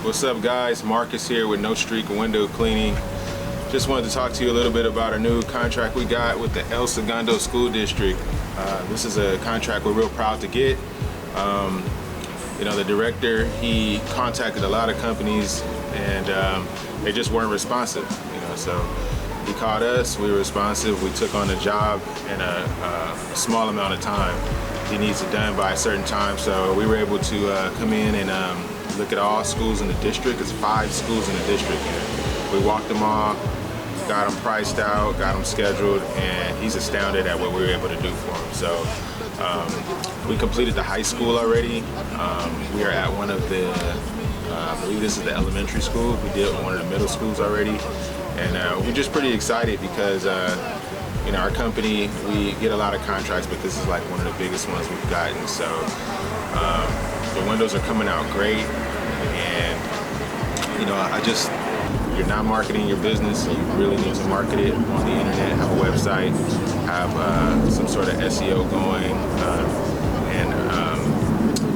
What's up, guys? Marcus here with No Streak Window Cleaning. Just wanted to talk to you a little bit about a new contract we got with the Segundo School District. This is a contract we're real proud to get. You know, the director, he contacted a lot of companies and they just weren't responsive. You know, so he called us, we were responsive, we took on the job in a small amount of time. He needs it done by a certain time, so we were able to come in and look at all schools in the district. It's 5 schools in the district. We walked them all, got them priced out, got them scheduled, and he's astounded at what we were able to do for him. So we completed the high school already. We are at one of the, I believe this is the elementary school. We did one of the middle schools already. And we're just pretty excited because you know, our company, we get a lot of contracts, but this is like one of the biggest ones we've gotten. So the windows are coming out great, and you know, if you're not marketing your business, you really need to market it on the internet, have a website, have some sort of SEO going, and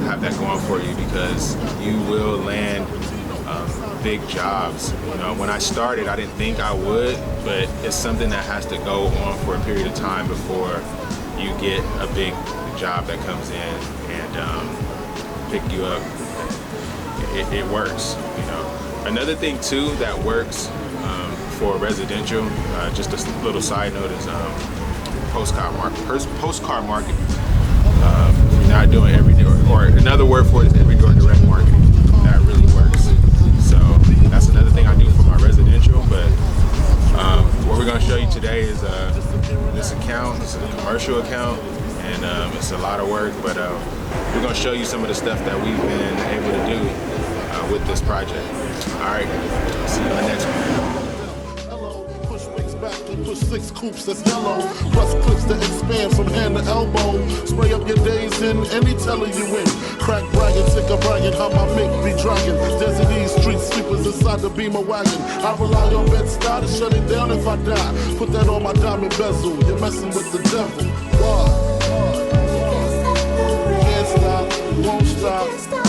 have that going for you, because you will land big jobs. You know, when I started, I didn't think I would, but it's something that has to go on for a period of time before you get a big job that comes in and pick you up. It works, you know. Another thing too that works for residential, just a little side note, is postcard marketing. You're not doing every door, or another word for it is every door direct marketing. That really works. So that's another thing I do for my residential. But what we're going to show you today is this account. It's a commercial account, and it's a lot of work. But we're going to show you some of the stuff that we've been able to do with this project. All right, see you in the next one. Push 6 coops that's yellow, plus clips that expand from hand to elbow. Spray up your days in any teller you in. Crack bragging, sick of bragging, how my mate be dragging. Desert these street sweepers inside the beamer wagon. I rely on Bed-Stuy to shut it down if I die. Put that on my diamond bezel, you're messing with the devil. Why? Can't stop, won't stop.